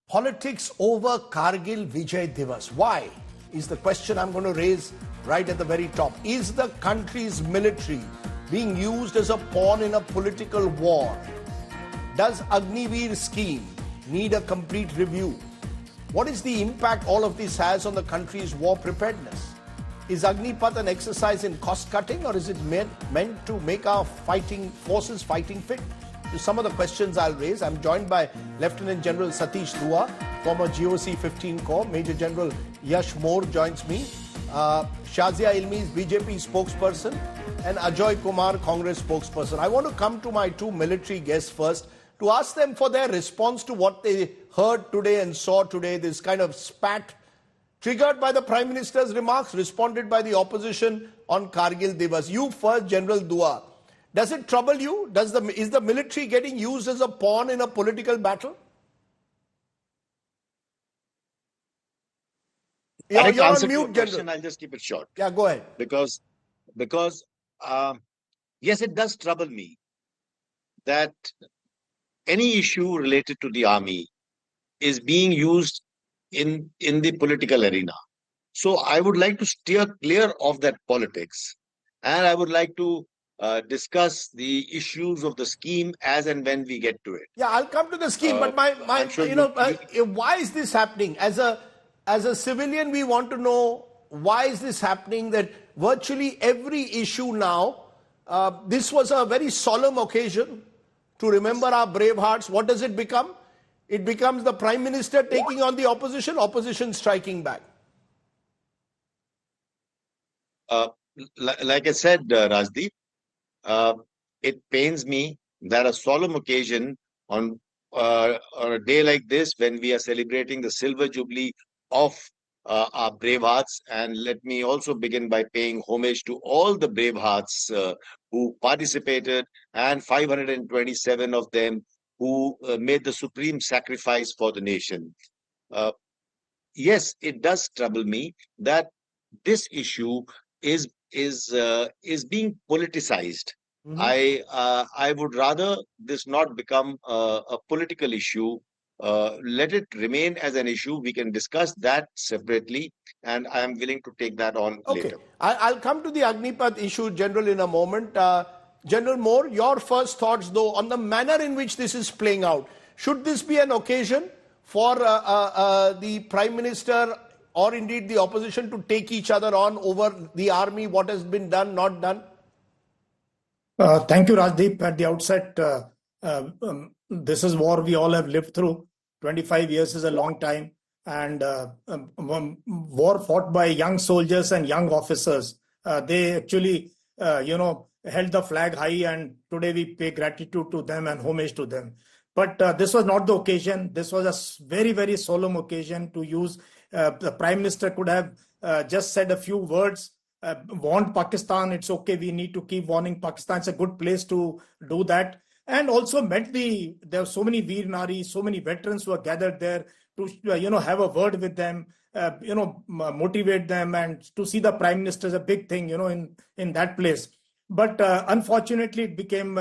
Politics over Kargil Vijay Diwas. Why? Is the question I'm going to raise right at the very top. Is the country's military being used as a pawn in a political war? Does agniveer scheme need a complete review? What is the impact all of this has on the country's war preparedness? Is Agnipath an exercise in cost cutting, or is it meant to make our fighting forces fighting fit? To some of the questions I'll raise, I'm joined by Lieutenant General Satish Dua, former GOC 15 Corps. Major General Yash Moore joins me. Shazia Ilmi is BJP spokesperson, and Ajoy Kumar, Congress spokesperson. I want to come to my two military guests first to ask them for their response to what they heard today and saw today, this kind of spat triggered by the Prime Minister's remarks, responded by the opposition on Kargil Diwas. You first, General Dua. Does it trouble you? Is the military getting used as a pawn in a political battle? You're on mute, General. I'll just keep it short. Yeah, go ahead. Because yes, it does trouble me that any issue related to the army is being used in the political arena. So I would like to steer clear of that politics, and I would like to discuss the issues of the scheme as and when we get to it. Yeah, I'll come to the scheme, but why is this happening? As a civilian, we want to know why is this happening, that virtually every issue now, this was a very solemn occasion to remember our brave hearts. What does it become? It becomes the Prime Minister taking on the opposition striking back. Like I said, Rajdeep, it pains me that a solemn occasion on a day like this, when we are celebrating the silver jubilee of our brave hearts, and let me also begin by paying homage to all the brave hearts who participated, and 527 of them who made the supreme sacrifice for the nation. Yes, it does trouble me that this issue is being politicized. I would rather this not become a political issue. Let it remain as an issue. We can discuss that separately, and I am willing to take that on later. I'll come to the Agnipath issue, General, in a moment. General Moore, your first thoughts, though, on the manner in which this is playing out. Should this be an occasion for the Prime Minister or indeed the opposition to take each other on over the army, what has been done, not done? Thank you, Rajdeep. At the outset, this is war we all have lived through. 25 years is a long time, and war fought by young soldiers and young officers. They actually, held the flag high, and today we pay gratitude to them and homage to them. But this was not the occasion. This was a very, very solemn occasion to use. The Prime Minister could have just said a few words, warned Pakistan, it's okay, we need to keep warning Pakistan. It's a good place to do that. And also there were so many Veer Nari, so many veterans who were gathered there to, have a word with them, motivate them, and to see the Prime Minister is a big thing, in that place. But unfortunately, it became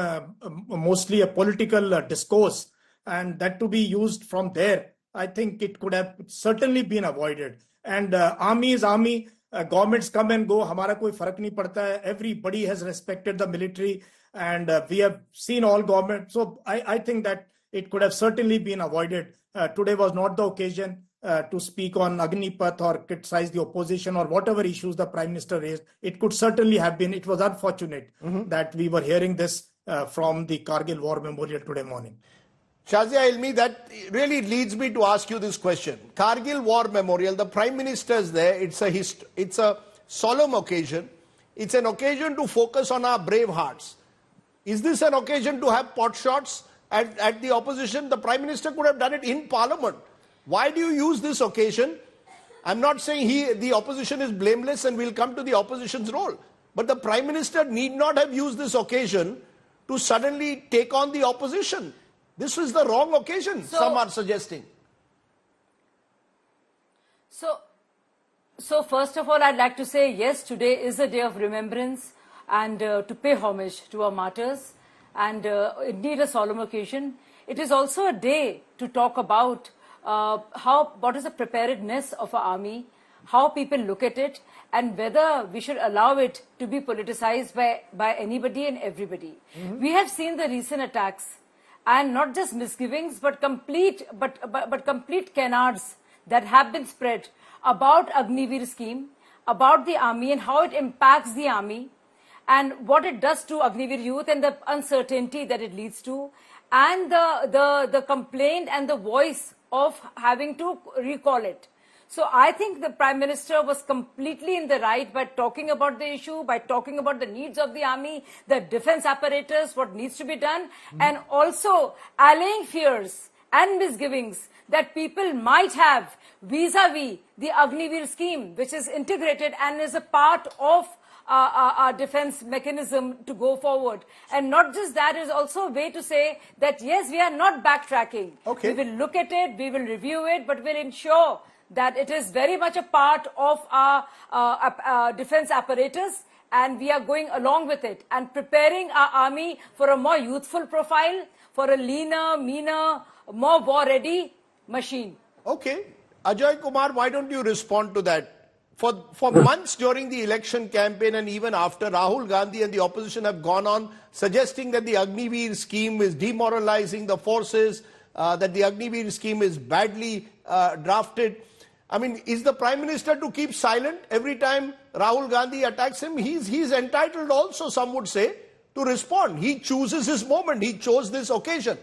mostly a political discourse, and that to be used from there, I think it could have certainly been avoided. And army is army. Governments come and go. Hamara koi farak nahi padta hai. Everybody has respected the military, and we have seen all governments. So I think that it could have certainly been avoided. Today was not the occasion to speak on Agnipath or criticize the opposition or whatever issues the Prime Minister raised. It could certainly have been. It was unfortunate that we were hearing this from the Kargil War Memorial today morning. Shazia Ilmi, that really leads me to ask you this question. Kargil War Memorial, the Prime Minister is there. It's a solemn occasion. It's an occasion to focus on our brave hearts. Is this an occasion to have pot shots at the opposition? The Prime Minister could have done it in Parliament. Why do you use this occasion? I'm not saying the opposition is blameless, and we'll come to the opposition's role. But the Prime Minister need not have used this occasion to suddenly take on the opposition. This is the wrong occasion, some are suggesting. So first of all, I'd like to say, yes, today is a day of remembrance and to pay homage to our martyrs, and indeed a solemn occasion. It is also a day to talk about what is the preparedness of our army, how people look at it, and whether we should allow it to be politicized by anybody and everybody. We have seen the recent attacks, and not just misgivings, but complete canards that have been spread about Agniveer scheme, about the army and how it impacts the army, and what it does to Agniveer youth and the uncertainty that it leads to, and the complaint and the voice of having to recall it. So I think the Prime Minister was completely in the right by talking about the issue, by talking about the needs of the army, the defense apparatus, what needs to be done, and also allaying fears and misgivings that people might have vis-a-vis the Agniveer scheme, which is integrated and is a part of our defense mechanism to go forward. And not just that, is also a way to say that, yes, we are not backtracking. Okay. We will look at it, we will review it, but we'll ensure that it is very much a part of our defense apparatus, and we are going along with it and preparing our army for a more youthful profile, for a leaner, meaner, more war-ready machine. Okay. Ajay Kumar, why don't you respond to that? For months during the election campaign and even after, Rahul Gandhi and the opposition have gone on suggesting that the Agniveer scheme is demoralizing the forces, that the Agniveer scheme is badly drafted. I mean, is the Prime Minister to keep silent every time Rahul Gandhi attacks him? He's entitled also, some would say, to respond. He chooses his moment. He chose this occasion.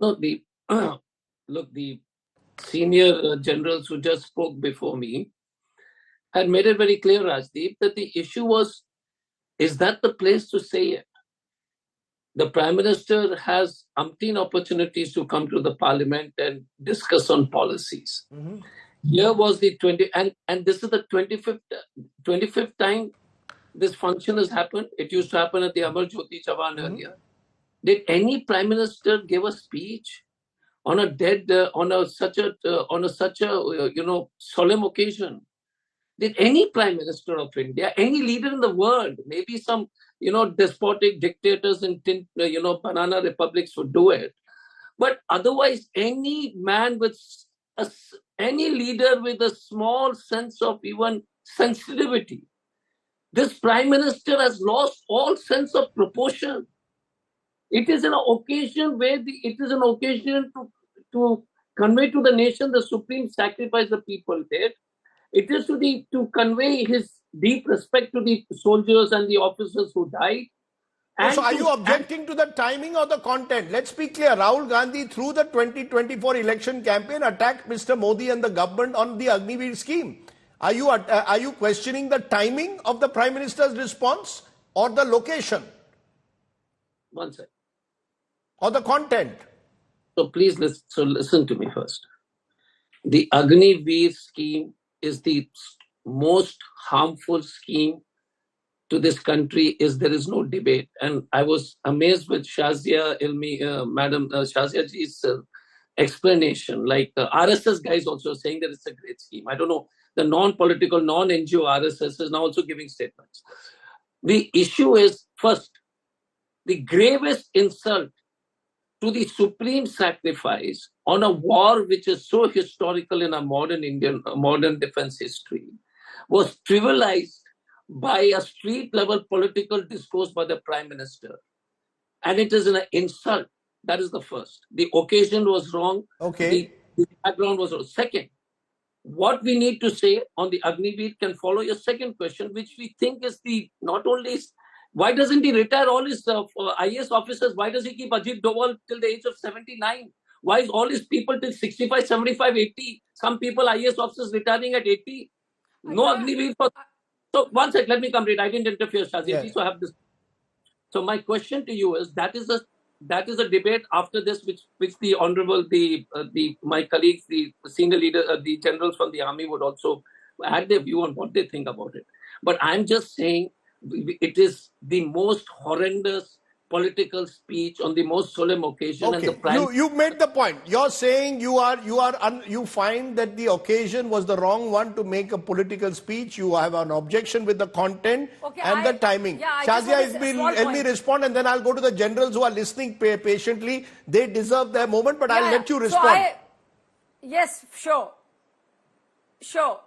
No, look, the senior generals who just spoke before me had made it very clear, Rajdeep, that the issue was, is that the place to say it? The Prime Minister has umpteen opportunities to come to the Parliament and discuss on policies. Here was the 20, and this is the 25th time this function has happened. It used to happen at the Amar Jyoti Chavan earlier. Did any Prime Minister give a speech on such a solemn occasion? Did any Prime Minister of India, any leader in the world, maybe some despotic dictators in banana republics would do it, but otherwise any man with any leader with a small sense of even sensitivity, this Prime Minister has lost all sense of proportion. It is an occasion where to convey to the nation the supreme sacrifice the people did. It is to convey his deep respect to the soldiers and the officers who died. And so are you objecting to the timing or the content? Let's be clear. Rahul Gandhi, through the 2024 election campaign, attacked Mr. Modi and the government on the Agniveer scheme. Are you questioning the timing of the Prime Minister's response or the location? One second. Or the content? So please listen to me first. The Agniveer scheme is the most harmful scheme to this country. There is no debate. And I was amazed with Shazia Madam Shazia ji's explanation. Like RSS guys also saying that it's a great scheme. I don't know. The non-political, non-NGO RSS is now also giving statements. The issue is, first, the gravest insult to the supreme sacrifice on a war which is so historical in our modern defense history was trivialized by a street-level political discourse by the Prime Minister. And it is an insult. That is the first. The occasion was wrong. Okay. The background was wrong. Second, what we need to say on the Agniveer can follow your second question, which we think is not only... Why doesn't he retire all his IAS officers? Why does he keep Ajit Doval till the age of 79? Why is all his people till 65, 75, 80? Some people, IAS officers, retiring at 80. No Agniveer. So one sec, let me complete. I didn't interfere, Shazia. So I have this. So my question to you is, that is a debate after this, which the honourable, my colleagues, the senior leader, the generals from the army would also add their view on what they think about it. But I'm just saying, it is the most horrendous political speech on the most solemn occasion, and the Okay, prime. you made the point. You're saying you find that the occasion was the wrong one to make a political speech. You have an objection with the content and the timing. Yeah, I just Shazia, want a small let me point. respond, and then I'll go to the generals who are listening patiently. They deserve their moment, but I'll let you So respond. yes, sure. Sure.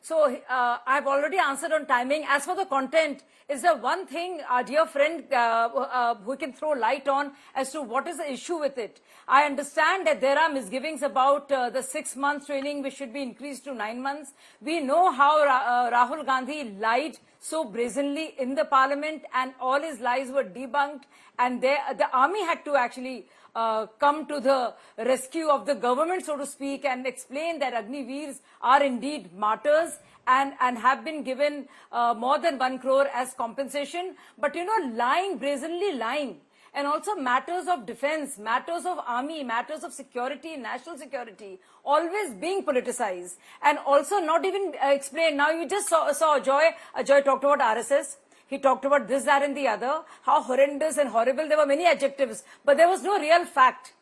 So I've already answered on timing. As for the content, is there one thing, our dear friend, who can throw light on as to what is the issue with it? I understand that there are misgivings about the 6 months training, which should be increased to 9 months. We know how Rahul Gandhi lied so brazenly in the parliament, and all his lies were debunked, and the army had to actually come to the rescue of the government, so to speak, and explain that agniveers are indeed martyrs and have been given more than 1 crore as compensation. But lying, brazenly lying, and also matters of defense, matters of army, matters of security, national security, always being politicized, and also not even explained. Now you just saw Ajoy. Ajoy talked about RSS. He talked about this, that, and the other, how horrendous and horrible. There were many adjectives, but there was no real fact.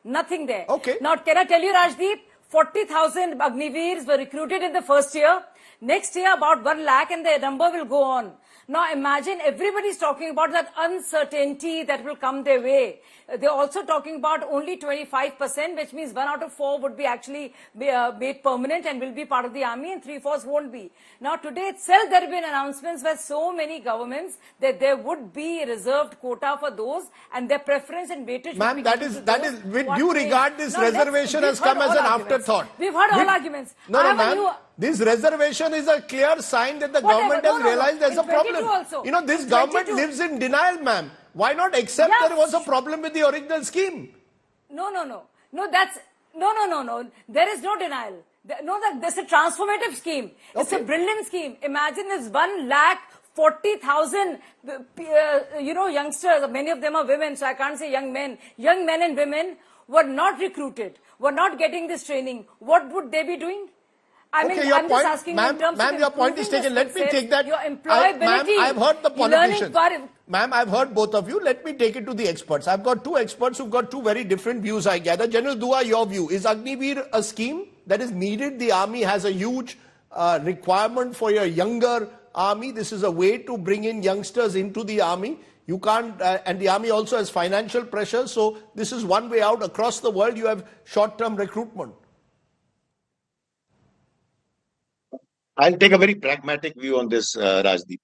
Nothing there. Okay. Now, can I tell you, Rajdeep, 40,000 agniveers were recruited in the first year. Next year, about 1 lakh, and the number will go on. Now, imagine everybody's talking about that uncertainty that will come their way. They're also talking about only 25%, which means 1 out of 4 would be actually made permanent and will be part of the army, and 3/4 won't be. Now, today itself, there have been announcements by so many governments that there would be reserved quota for those, and their preference and weightage. Ma'am, that is, with due regard, this reservation has come as an afterthought. We've heard all arguments. No, ma'am. This reservation is a clear sign that the government has realized there's a problem. Also. This government lives in denial, ma'am. Why not accept there was a problem with the original scheme? No. No, there is no denial. There's a transformative scheme. It's a brilliant scheme. Imagine it's 1,40,000, youngsters. Many of them are women, so I can't say young men. Young men and women were not recruited, were not getting this training. What would they be doing? I'm just asking you in terms of your point is taken. Let me take that. Your employability. Ma'am, I've heard the politicians. Ma'am, I've heard both of you. Let me take it to the experts. I've got 2 experts who've got 2 very different views, I gather. General Dua, your view. Is Agniveer a scheme that is needed? The army has a huge requirement for your younger army. This is a way to bring in youngsters into the army. You can't, and the army also has financial pressure. So this is one way out. Across the world, you have short-term recruitment. I'll take a very pragmatic view on this, Rajdeep.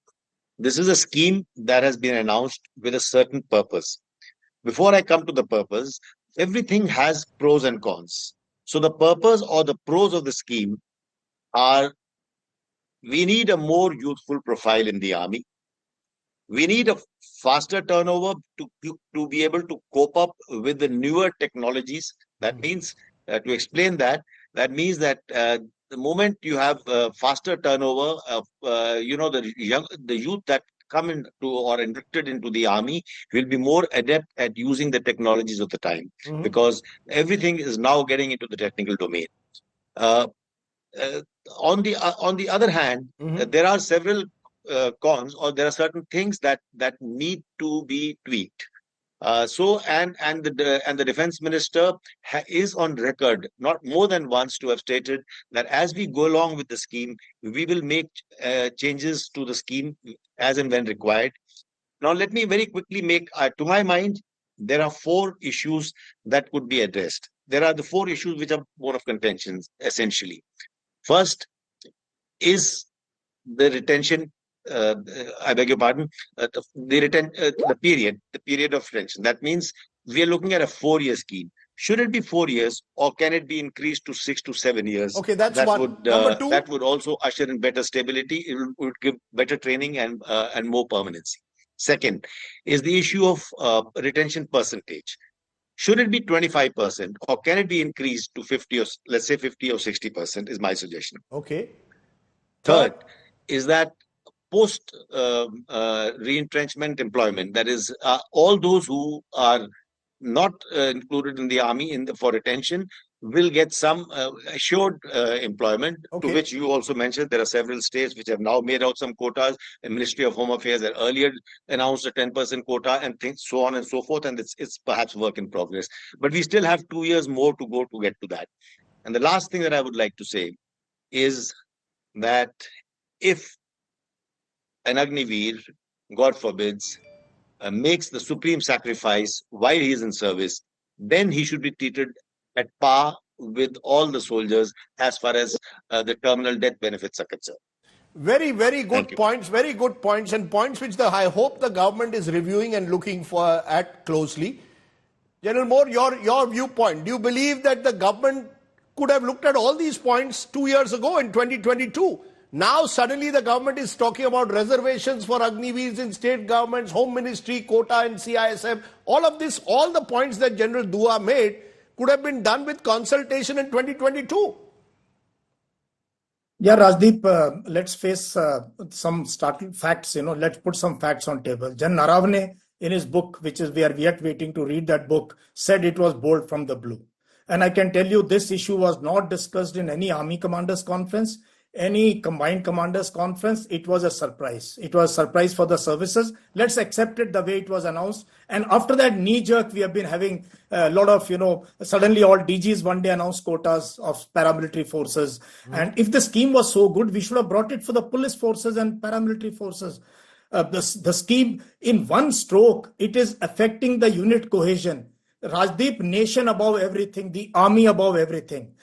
This is a scheme that has been announced with a certain purpose. Before I come to the purpose, everything has pros and cons. So the purpose or the pros of the scheme are: we need a more youthful profile in the army. We need a faster turnover to be able to cope up with the newer technologies. That means, to explain that means that the moment you have faster turnover of the youth that come into or inducted into the army will be more adept at using the technologies of the time, because everything is now getting into the technical domain. On the other hand, there are several cons, or there are certain things that need to be tweaked. The defense minister is on record not more than once to have stated that as we go along with the scheme, we will make changes to the scheme as and when required. Now, let me very quickly make, to my mind, there are 4 issues that could be addressed. There are the 4 issues which are more of contention, essentially. First is the retention. I beg your pardon, the period of retention. That means we are looking at a 4-year scheme. Should it be 4 years, or can it be increased to 6 to 7 years? Okay, that's one. Number 2? That would also usher in better stability. It would give better training and more permanency. Second is the issue of retention percentage. Should it be 25%, or can it be increased to 50 or let's say 50 or 60% is my suggestion. Okay. Third is that post re-entrenchment employment, that is all those who are not included in the army for retention, will get some assured employment, Okay. to which you also mentioned there are several states which have now made out some quotas. The Ministry of Home Affairs had earlier announced a 10% quota and things so on and so forth, and it's perhaps work in progress. But we still have 2 years more to go to get to that. And the last thing that I would like to say is that if an agniveer, God forbids, makes the supreme sacrifice while he is in service, then he should be treated at par with all the soldiers as far as the terminal death benefits are concerned. Very, very Thank good you. points, very good points, and points which I hope the government is reviewing and looking for at closely. General Moore, your viewpoint. Do you believe that the government could have looked at all these points 2 years ago in 2022? Now suddenly the government is talking about reservations for Agniveers in state governments, Home Ministry, quota and CISF. All of this, all the points that General Dua made could have been done with consultation in 2022. Yeah, Rajdeep, let's face some starting facts. Let's put some facts on table. Jan Naravne, in his book, which is we are yet waiting to read that book, said it was bold from the blue. And I can tell you this issue was not discussed in any army commanders conference, any combined commanders conference. It was a surprise. It was a surprise for the services. Let's accept it the way it was announced. And after that knee jerk, we have been having a lot of, suddenly all DGs one day announced quotas of paramilitary forces. And if the scheme was so good, we should have brought it for the police forces and paramilitary forces. The scheme in one stroke, it is affecting the unit cohesion. Rajdeep, nation above everything, the army above everything.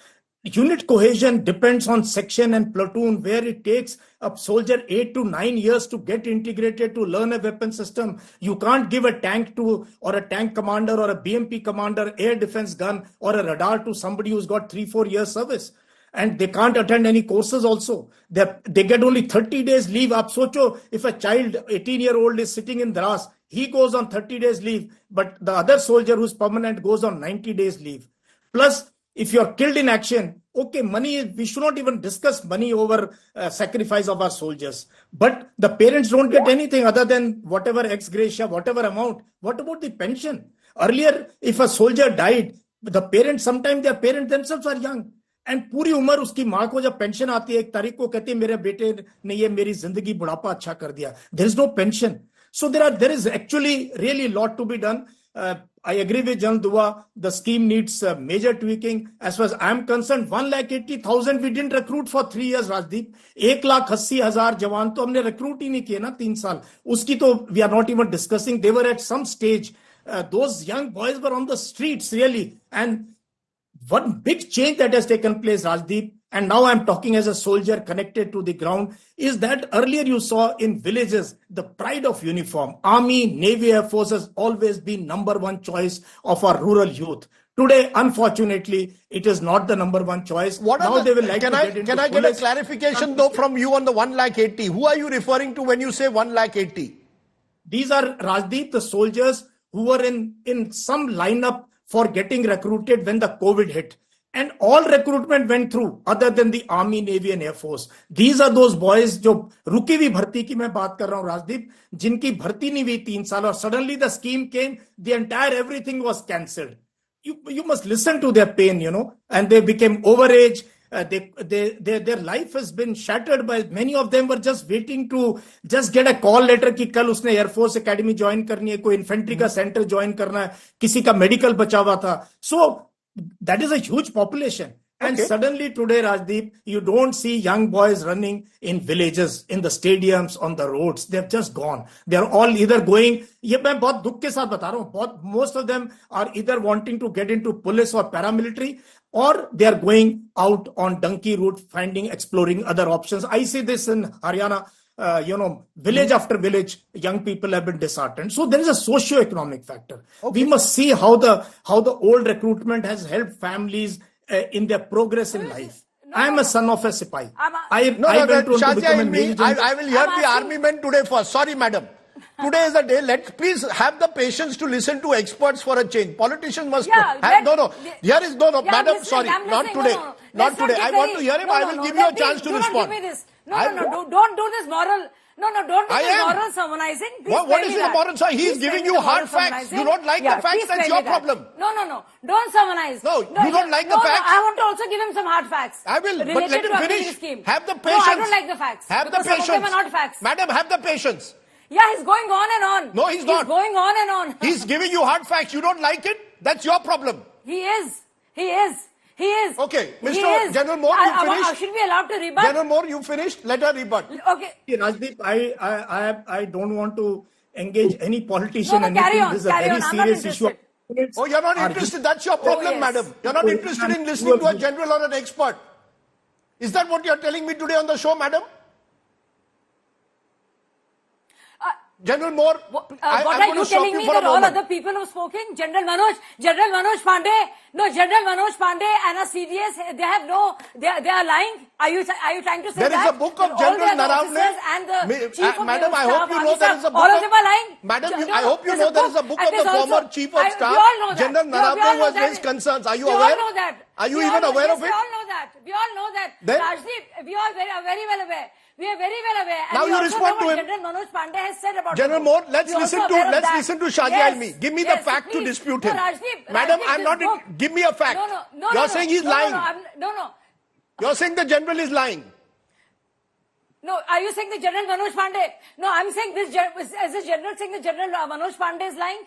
Unit cohesion depends on section and platoon, where it takes a soldier 8 to 9 years to get integrated, to learn a weapon system. You can't give a tank to, or a tank commander or a BMP commander, air defense gun or a radar to somebody who's got 3-4 years service. And they can't attend any courses also. They get only 30 days leave. Aap socho, if a child, 18-year-old is sitting in Dras, he goes on 30 days leave, but the other soldier who's permanent goes on 90 days leave. Plus, if you're killed in action, okay, money, we should not even discuss money over sacrifice of our soldiers. But the parents don't get anything other than whatever ex gratia, whatever amount. What about the pension? Earlier, if a soldier died, the parents, sometimes their parents themselves are young. And पूरी उम्र उसकी माँ को जब pension आती है एक तारीख को कहती है मेरे बेटे ने ये मेरी जिंदगी बुढ़ापा अच्छा कर दिया. There is no pension. So there is actually really lot to be done. I agree with Jan Dua. The scheme needs major tweaking. As far as I am concerned, 1,80,000 we didn't recruit for 3 years, Rajdeep. 1,80,000 जवान तो हमने recruit ही नहीं किए ना 3 साल. उसकी तो we are not even discussing. They were at some stage. Those young boys were on the streets really. And one big change that has taken place, Rajdeep, and now I'm talking as a soldier connected to the ground, is that earlier you saw in villages the pride of uniform. Army, Navy, Air Force has always been number one choice of our rural youth. Today, unfortunately, it is not the number one choice. Can I get a clarification though from you on the 1,80,000? Who are you referring to when you say 1,80,000? These are, Rajdeep, the soldiers who were in some lineup for getting recruited when the COVID hit. And all recruitment went through other than the Army, Navy and Air Force. These are those boys जो रुकी हुई भर्ती की मैं बात कर रहा हूँ राजदीप, जिनकी भर्ती नहीं हुई 3 साल और suddenly the scheme came, the entire everything was cancelled. You must listen to their pain, and they became overage. Their life has been shattered by many of them were just waiting to just get a call letter कि कल उसने Air Force Academy join करनी है, कोई infantry का center join करना है, किसी का medical बचा हुआ था. So that is a huge population. And suddenly today, Rajdeep, you don't see young boys running in villages, in the stadiums, on the roads. They've just gone. They're all either going, ये मैं बहुत दुख के साथ बता रहा हूँ, most of them are either wanting to get into police or paramilitary, or they are going out on donkey route, exploring other options. I see this in Haryana. Village after village, young people have been disheartened. So there is a socio-economic factor. We must see how the old recruitment has helped families in their progress in life. I am a son of a Sipahi. I went on to become a major. I will hear the army men today first. Sorry, madam. Today is the day. Let's please have the patience to listen to experts for a change. Politicians must madam. Sorry, not today. Not today. I want to hear him. I will give you a chance to respond. Don't do this moral No, don't do I this am. moral sermonizing. Please What spare is me the that. moral, sir? He's Please spare giving me you the hard moral facts. sermonizing. You don't like the facts, please that's spare your me that. problem. No. Don't sermonize. No, you don't like the facts? I want to also give him some hard facts. I will, but related let to him Agniveer finish. scheme. Have the No, patience. I don't like the facts. Have the because some of patience. them are not facts. Madam, have the patience. Yeah, he's going on and on. No, he's not. He's going on and on. He's giving you hard facts. You don't like it? That's your problem. He is. Okay, He Mr. is. General Moore, you finished? Should be allowed to rebut? General Moore, you finished? Let her rebut. Okay. Rajdeep, I don't want to engage any politician. No, carry on. This is a very I'm not serious issue. interested. Oh, you're not interested. That's your problem, yes. madam. You're not interested in listening to a general or an expert. Is that what you're telling me today on the show, madam? General Moore, What I'm are going you to stop telling you me for a that all moment. other people have spoken? General Manoj Pandey and a CDS, they are lying. Are you trying to say There that? is a book of All General the Narendra. officers and the chief of Madam, the I staff, hope you know there is a book all of... of them are lying. Madam, No, I hope you there's know there is a book and of the there's also- former chief of we staff, all know that. General No, we all Narendra, who know has that. raised concerns. Are you We aware? all know that. Are you We even all know- aware yes, of it? We all know that. We all know that. Then- Rajdeep, we are very well aware. We are very well aware. And Now we you also respond know to what him. General Manoj Pandey has said about General the Moore, book. let's We're listen also to aware of that. Shahji Yes, Almi. Give me the yes, fact to please. dispute No, him. Rajdeep, Madam, Rajdeep, I'm this not... book- Give me a fact. No, You're saying he's lying. No. You're saying the general is lying. No, are you saying the General Manoj Pandey? No, I'm saying is this general saying the General Manoj Pandey is lying?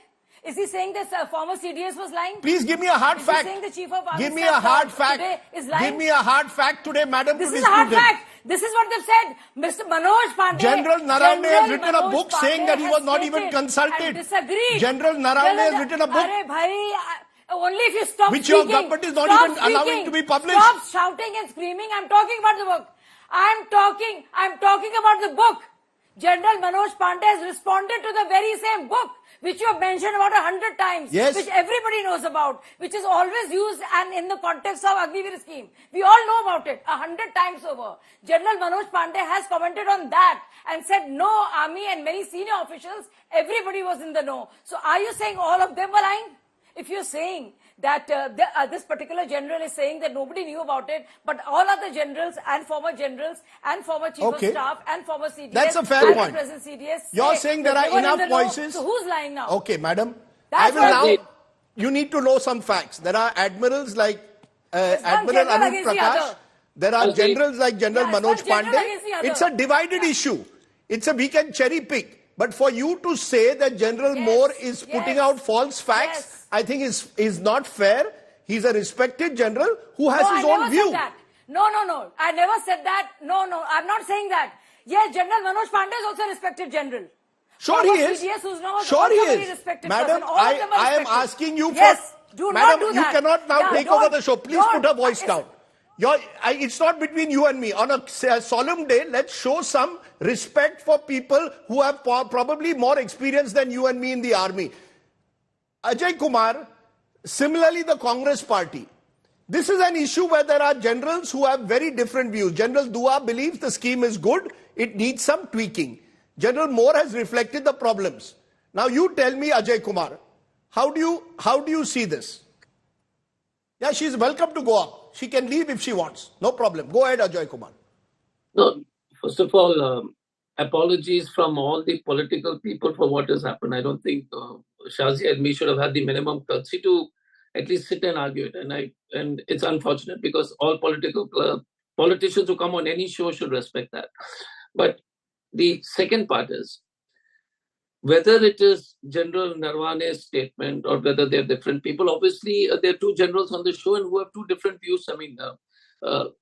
Is he saying this former CDS was lying? Please give me a hard Is fact. he saying the Chief of Army Give me a Staff hard fact. today is lying? Give me a hard fact today, madam, This to is a hard dispute him. fact. This is what they've said. Mr. Manoj Pandey. General Narendra has written a Manoj book saying Pandey that he was has not even stated consulted. and disagreed. General Narendra has written a book. Arey bhai, only if you stop Which your speaking. government is not Stop even allowing speaking. to be published. Stop shouting and screaming. I'm talking about the book. I'm talking about the book. General Manoj Pandey has responded to the very same book, which you have mentioned about 100 times, Yes. which everybody knows about, which is always used and in the context of Agniveer scheme. We all know about it 100 times over. General Manoj Pandey has commented on that and said no, army and many senior officials, everybody was in the know. So are you saying all of them were lying? If you're saying that this particular general is saying that nobody knew about it, but all other generals and former chief of staff and former CDS That's a fair and point. the present CDS You're say saying that there they are were in enough the know. voices. So who's lying now? Okay, madam. That's I will what- now... You need to know some facts. There are admirals like There's one Admiral general Anup against the Prakash. other. There are Okay. generals like General Yeah, it's Manoj one general Pandey. against the other. It's a divided issue. We can cherry pick. But for you to say that General Yes, Moore is putting yes, out false facts, yes. I think is not fair. He's a respected general who has No, his I own never view. said that. No. I never said that. No, I'm not saying that. Yes, General Manoj Pandey is also a respected general. Sure Former he is. CDS who's now Sure also he very is. respected Madam, person. All of them are I am respected. asking you for... Yes, do Madam, not do you that. cannot now Yeah, take don't- over the show. Please don't. put her voice It's- down. It's not between you and me. On a solemn day, let's show some respect for people who have probably more experience than you and me in the army. Ajay Kumar, similarly the Congress party. This is an issue where there are generals who have very different views. General Dua believes the scheme is good. It needs some tweaking. General Moore has reflected the problems. Now you tell me, Ajay Kumar, how do you see this? Yeah, she's welcome to go up. She can leave if she wants. No problem. Go ahead, Ajay Kumar. No, first of all, apologies from all the political people for what has happened. I don't think Shazi and me should have had the minimum courtesy to at least sit and argue it. And it's unfortunate because all politicians who come on any show should respect that. But the second part is, whether it is General Narwane's statement or whether they're different people, obviously there are two generals on the show and who have two different views. I mean,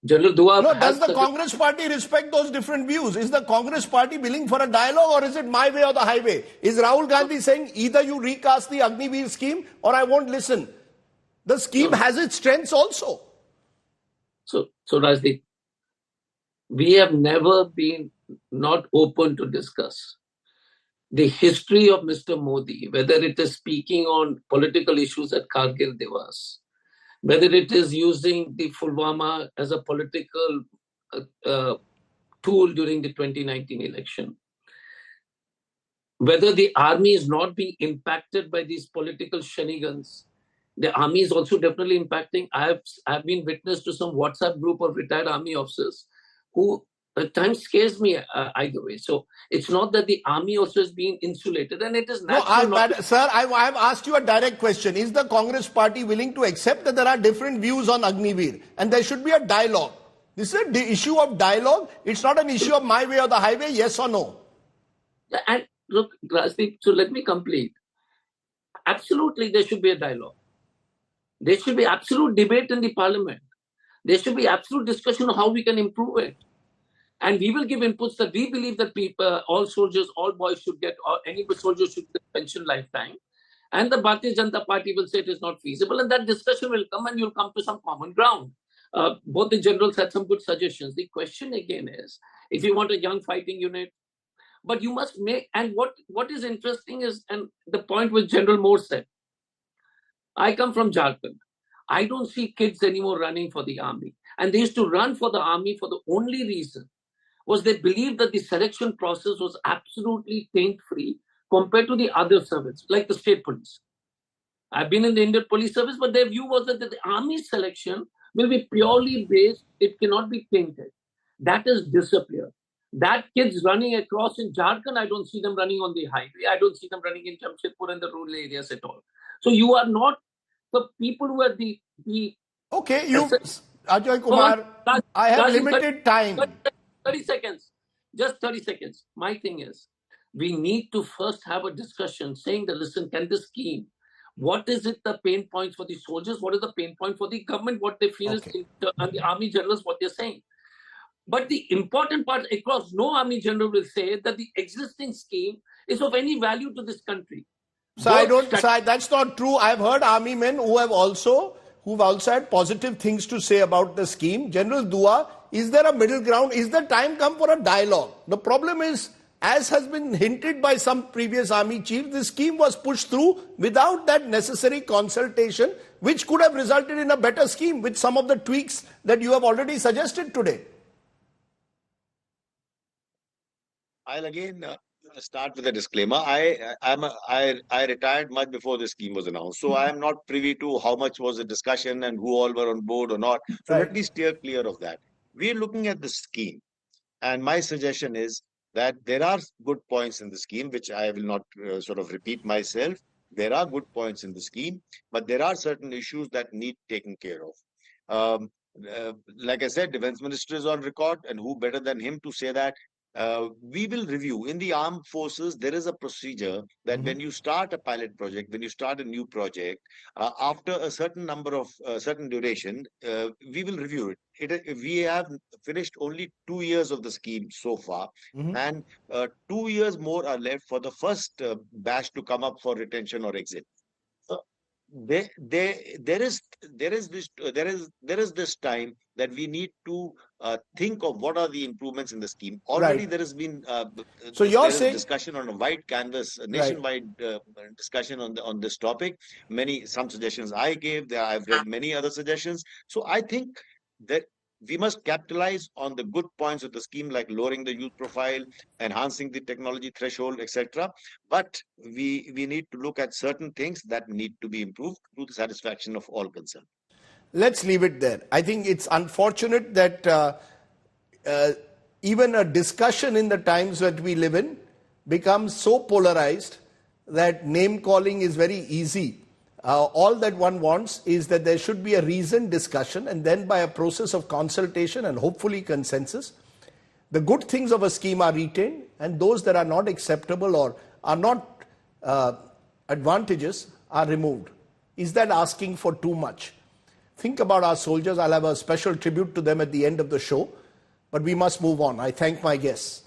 General Dua... No, does the Congress party respect those different views? Is the Congress party willing for a dialogue, or is it my way or the highway? Is Rahul Gandhi saying either you recast the Agniveer scheme or I won't listen? The scheme has its strengths also. So Rajdeep, we have never been not open to discuss the history of Mr. Modi, whether it is speaking on political issues at Kargil, Diwas, whether it is using the Pulwama as a political tool during the 2019 election, whether the army is not being impacted by these political shenanigans. The army is also definitely impacting. I've been witness to some WhatsApp group of retired army officers who time scares me either way. So it's not that the army also is being insulated, and it is natural. Sir, I've asked you a direct question. Is the Congress party willing to accept that there are different views on Agniveer and there should be a dialogue? This is an issue of dialogue. It's not an issue of my way or the highway, yes or no? And look, Rajdeep, so let me complete. Absolutely, there should be a dialogue. There should be absolute debate in the parliament. There should be absolute discussion on how we can improve it. And we will give inputs that we believe that people, all soldiers, all boys should get, or any soldier should get pension lifetime. And the Bharatiya Janata Party will say it is not feasible. And that discussion will come and you'll come to some common ground. Both the generals had some good suggestions. The question again is, if you want a young fighting unit, but you must make, and what is interesting is, and the point which General Moore said, I come from Jharkhand. I don't see kids anymore running for the army. And they used to run for the army for the only reason was they believed that the selection process was absolutely taint-free compared to the other service, like the state police. I've been in the Indian police service, but their view was that the army selection will be purely based, it cannot be tainted. That has disappeared. That kids running across in Jharkhand, I don't see them running on the highway. I don't see them running in Jamshedpur and the rural areas at all. So you are not the people who are the okay, Ajay Kumar, I have limited time. 30 seconds. Just 30 seconds. My thing is, we need to first have a discussion saying that, listen, can this scheme, what is it the pain points for the soldiers? What is the pain point for the government? What they feel is, and the army generals, what they're saying. But the important part across, no army general will say that the existing scheme is of any value to this country. So that's not true. I've heard army men who've also had positive things to say about the scheme. General Dua, is there a middle ground? Is the time come for a dialogue? The problem is, as has been hinted by some previous army chiefs, this scheme was pushed through without that necessary consultation, which could have resulted in a better scheme with some of the tweaks that you have already suggested today. I'll again start with a disclaimer. I retired much before the scheme was announced, so I am not privy to how much was the discussion and who all were on board or not. So let me steer clear of that. We are looking at the scheme, and my suggestion is that there are good points in the scheme, which I will not sort of repeat myself. There are good points in the scheme, but there are certain issues that need taken care of. Like I said, Defense Minister is on record, and who better than him to say that? We will review. In the armed forces, there is a procedure that when you start a pilot project, when you start a new project, after a certain number of certain duration, we will review it. We have finished only 2 years of the scheme so far, and 2 years more are left for the first batch to come up for retention or exit. There is this time that we need to think of what are the improvements in the scheme. Already there has been so you're saying discussion on a wide canvas, nationwide discussion on this topic. Some suggestions I gave. I've read many other suggestions. So I think that we must capitalize on the good points of the scheme, like lowering the youth profile, enhancing the technology threshold, etc. But we need to look at certain things that need to be improved to the satisfaction of all concerned. Let's leave it there. I think it's unfortunate that even a discussion in the times that we live in becomes so polarized that name calling is very easy. All that one wants is that there should be a reasoned discussion, and then by a process of consultation and hopefully consensus, the good things of a scheme are retained, and those that are not acceptable or are not advantageous are removed. Is that asking for too much? Think about our soldiers. I'll have a special tribute to them at the end of the show, but we must move on. I thank my guests.